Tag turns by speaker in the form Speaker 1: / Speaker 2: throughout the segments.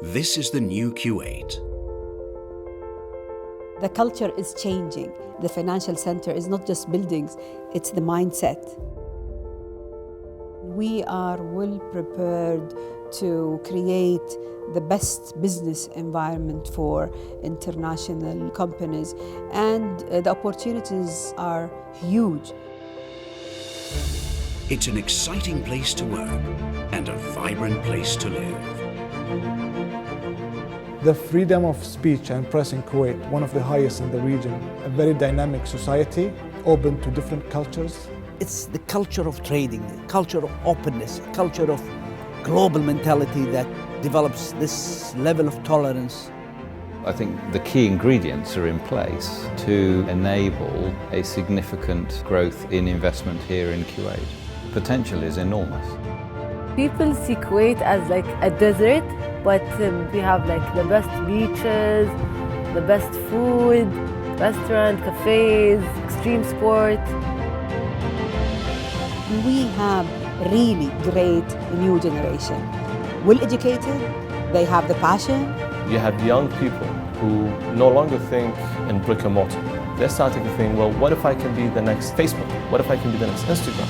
Speaker 1: This is the new Kuwait.
Speaker 2: The culture is changing. The financial center is not just buildings, it's the mindset. We are well prepared to create the best business environment for international companies, and the opportunities are huge.
Speaker 1: It's an exciting place to work and a vibrant place to live.
Speaker 3: The freedom of speech and press in Kuwait, one of the highest in the region. A very dynamic society, open to different cultures.
Speaker 4: It's the culture of trading, the culture of openness, culture of global mentality that develops this level of tolerance.
Speaker 5: I think the key ingredients are in place to enable a significant growth in investment here in Kuwait. Potential is enormous.
Speaker 6: People see Kuwait as like a desert, but we have like the best beaches, the best food, restaurants, cafes, extreme sport.
Speaker 2: We have really great new generation. Well educated, they have the passion.
Speaker 7: You have young people who no longer think in brick and mortar. They're starting to think, well, what if I can be the next Facebook? What if I can be the next Instagram?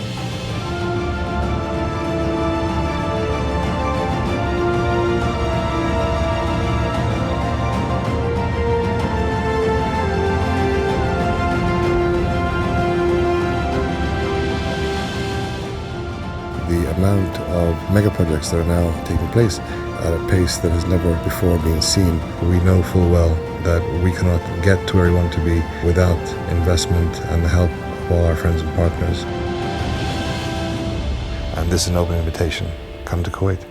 Speaker 8: The amount of mega projects that are now taking place at a pace that has never before been seen. We know full well that we cannot get to where we want to be without investment and the help of all our friends and partners. And this is an open invitation. Come to Kuwait.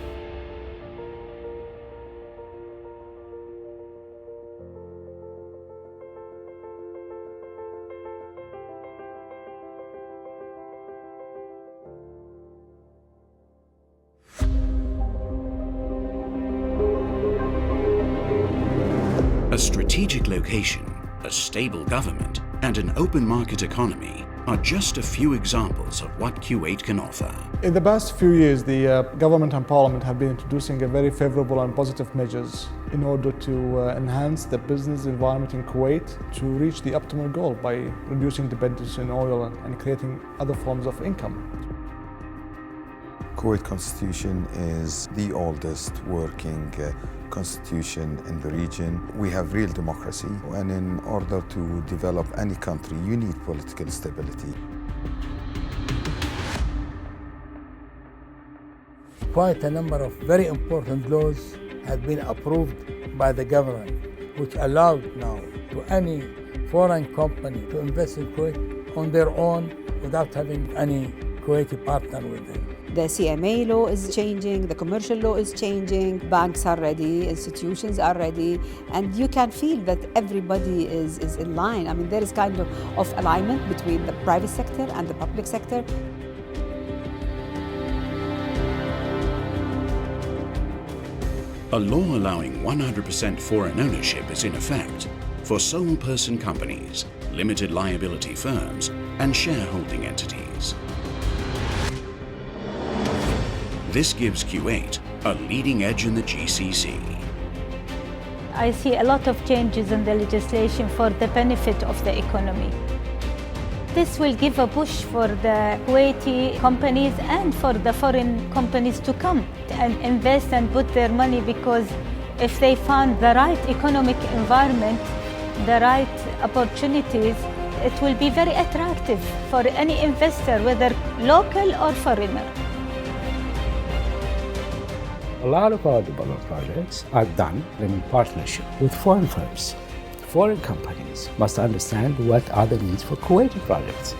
Speaker 1: A strategic location, a stable government, and an open market economy are just a few examples of what Kuwait can offer.
Speaker 3: In the past few years, the government and parliament have been introducing a very favorable and positive measures in order to enhance the business environment in Kuwait to reach the optimal goal by reducing dependence on oil and creating other forms of income.
Speaker 9: Kuwait Constitution is the oldest working constitution in the region. We have real democracy, and in order to develop any country, you need political stability.
Speaker 10: Quite a number of very important laws have been approved by the government, which allowed now to any foreign company to invest in Kuwait on their own without having any Kuwaiti partner with them.
Speaker 2: The CMA law is changing, the commercial law is changing, banks are ready, institutions are ready, and you can feel that everybody is in line. I mean, there is kind of alignment between the private sector and the public sector.
Speaker 1: A law allowing 100% foreign ownership is in effect for sole person companies, limited liability firms, and shareholding entities. This gives Kuwait a leading edge in the GCC.
Speaker 11: I see a lot of changes in the legislation for the benefit of the economy. This will give a push for the Kuwaiti companies and for the foreign companies to come and invest and put their money, because if they found the right economic environment, the right opportunities, it will be very attractive for any investor, whether local or foreigner.
Speaker 12: A lot of our development projects are done in partnership with foreign firms. Foreign companies must understand what are the needs for Kuwaiti projects.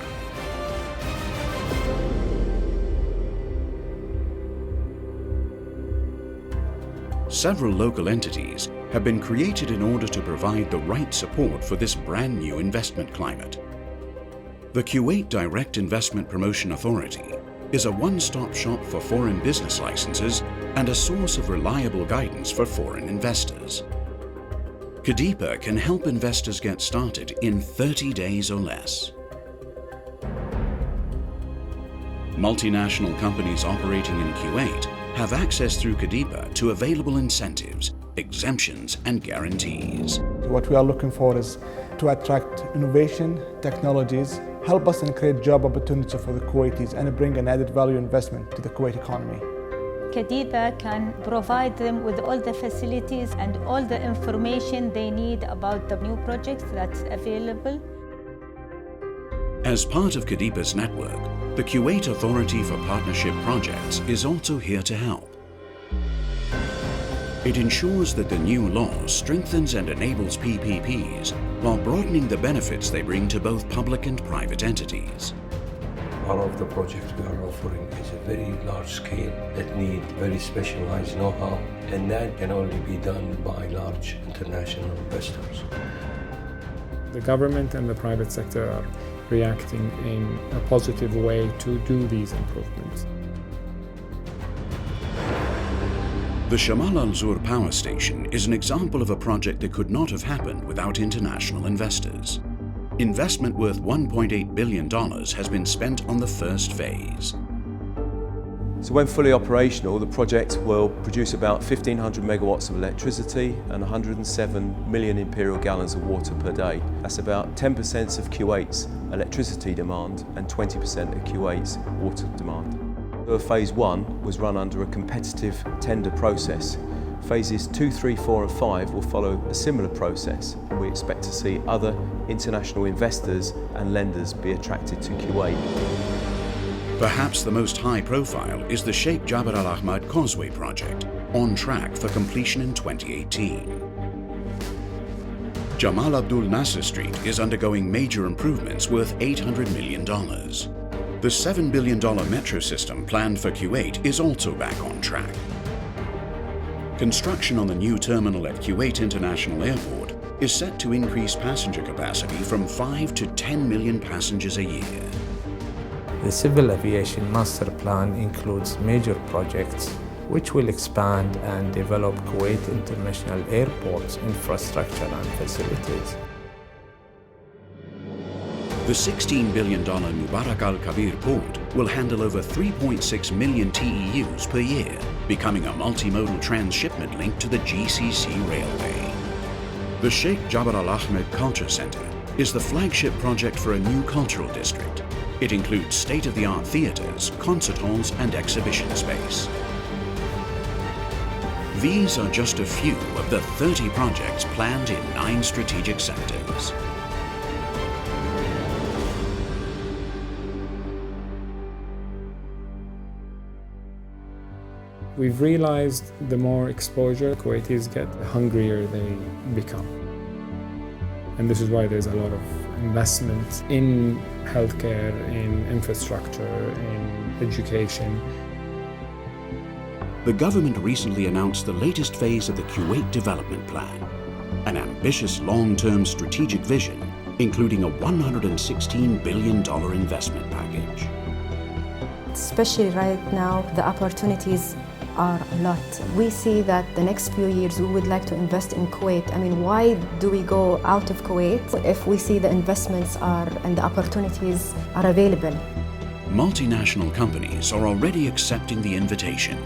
Speaker 1: Several local entities have been created in order to provide the right support for this brand new investment climate. The Kuwait Direct Investment Promotion Authority is a one-stop shop for foreign business licenses and a source of reliable guidance for foreign investors. KDIPA can help investors get started in 30 days or less. Multinational companies operating in Kuwait have access through KDIPA to available incentives, exemptions and guarantees.
Speaker 3: What we are looking for is to attract innovation, technologies, help us and create job opportunities for the Kuwaitis and bring an added value investment to the Kuwait economy.
Speaker 11: KDIPA can provide them with all the facilities and all the information they need about the new projects that's available.
Speaker 1: As part of KDIPA's network, the Kuwait Authority for Partnership Projects is also here to help. It ensures that the new law strengthens and enables PPPs while broadening the benefits they bring to both public and private entities.
Speaker 13: One of the projects we are offering is a very large scale that need very specialized know-how, and that can only be done by large international investors.
Speaker 14: The government and the private sector are reacting in a positive way to do these improvements.
Speaker 1: The Shamal Al-Zur power station is an example of a project that could not have happened without international investors. Investment worth $1.8 billion has been spent on the first phase.
Speaker 7: So when fully operational, the project will produce about 1,500 megawatts of electricity and 107 million imperial gallons of water per day. That's about 10% of Kuwait's electricity demand and 20% of Kuwait's water demand. Phase 1 was run under a competitive tender process. Phases 2, 3, 4 and 5 will follow a similar process, and we expect to see other international investors and lenders be attracted to Kuwait.
Speaker 1: Perhaps the most high profile is the Sheikh Jabir Al Ahmad Causeway project, on track for completion in 2018. Jamal Abdul Nasser Street is undergoing major improvements worth $800 million. The $7 billion metro system planned for Kuwait is also back on track. Construction on the new terminal at Kuwait International Airport is set to increase passenger capacity from 5 to 10 million passengers a year.
Speaker 15: The Civil Aviation Master Plan includes major projects which will expand and develop Kuwait International Airport's infrastructure and facilities.
Speaker 1: The $16 billion Mubarak Al-Kabir port will handle over 3.6 million TEUs per year, becoming a multimodal transshipment link to the GCC railway. The Sheikh Jabir Al Ahmed Culture Center is the flagship project for a new cultural district. It includes state-of-the-art theaters, concert halls and exhibition space. These are just a few of the 30 projects planned in 9 strategic sectors.
Speaker 14: We've realized the more exposure Kuwaitis get, the hungrier they become. And this is why there's a lot of investment in healthcare, in infrastructure, in education.
Speaker 1: The government recently announced the latest phase of the Kuwait Development Plan, an ambitious long-term strategic vision, including a $116 billion investment package.
Speaker 16: Especially right now, the opportunities are a lot. We see that the next few years we would like to invest in Kuwait. I mean, why do we go out of Kuwait if we see the investments are and the opportunities are available?
Speaker 1: Multinational companies are already accepting the invitation.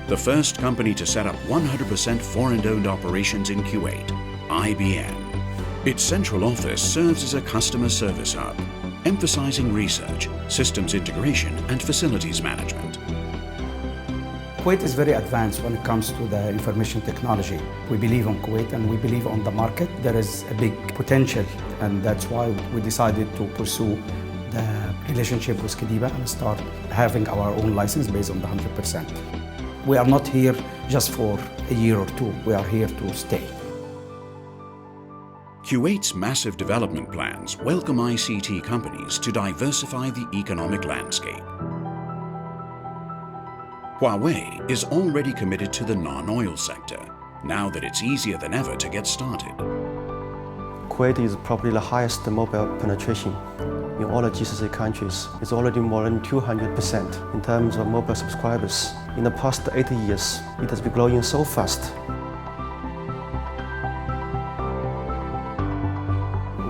Speaker 1: The first company to set up 100% foreign-owned operations in Kuwait, IBM. Its central office serves as a customer service hub, emphasizing research, systems integration, and facilities management.
Speaker 17: Kuwait is very advanced when it comes to the information technology. We believe on Kuwait and we believe on the market. There is a big potential, and that's why we decided to pursue the relationship with KDIPA and start having our own license based on the 100%. We are not here just for a year or two. We are here to stay.
Speaker 1: Kuwait's massive development plans welcome ICT companies to diversify the economic landscape. Huawei is already committed to the non-oil sector, now that it's easier than ever to get started.
Speaker 18: Kuwait is probably the highest mobile penetration in all the GCC countries. It's already more than 200% in terms of mobile subscribers. In the past 80 years, it has been growing so fast.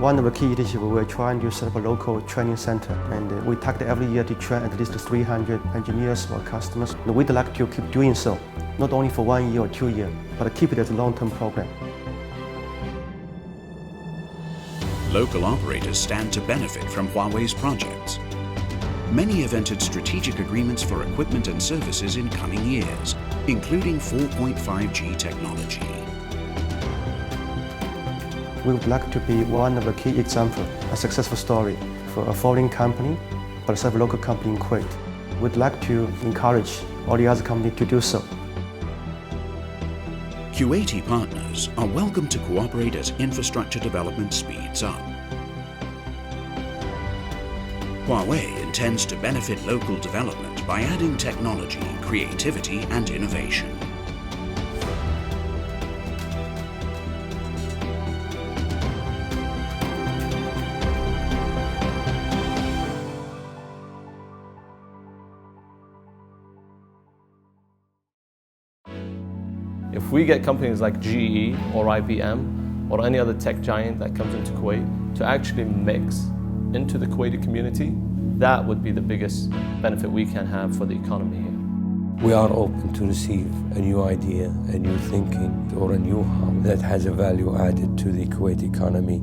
Speaker 18: One of the key initiatives, we're trying to set up a local training center, and we target every year to train at least 300 engineers for our customers. And we'd like to keep doing so, not only for 1 year or 2 years, but keep it as a long-term program.
Speaker 1: Local operators stand to benefit from Huawei's projects. Many have entered strategic agreements for equipment and services in coming years, including 4.5G technology.
Speaker 18: We would like to be one of the key examples, a successful story for a foreign company, but also a local company in Kuwait. We'd like to encourage all the other companies to do so.
Speaker 1: Kuwaiti partners are welcome to cooperate as infrastructure development speeds up. Huawei intends to benefit local development by adding technology, creativity, and innovation.
Speaker 19: If we get companies like GE or IBM or any other tech giant that comes into Kuwait to actually mix into the Kuwaiti community, that would be the biggest benefit we can have for the economy here.
Speaker 13: We are open to receive a new idea, a new thinking, or a new how that has a value added to the Kuwaiti economy.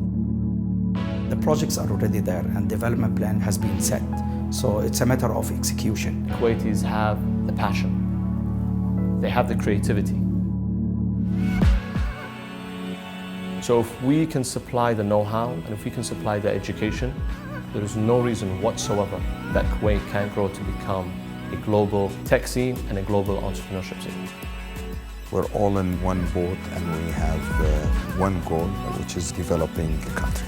Speaker 17: The projects are already there and development plan has been set. So it's a matter of execution.
Speaker 19: Kuwaitis have the passion. They have the creativity. So if we can supply the know-how and if we can supply the education, there is no reason whatsoever that Kuwait can't grow to become a global tech scene and a global entrepreneurship scene.
Speaker 9: We're all in one boat and we have one goal, which is developing the country.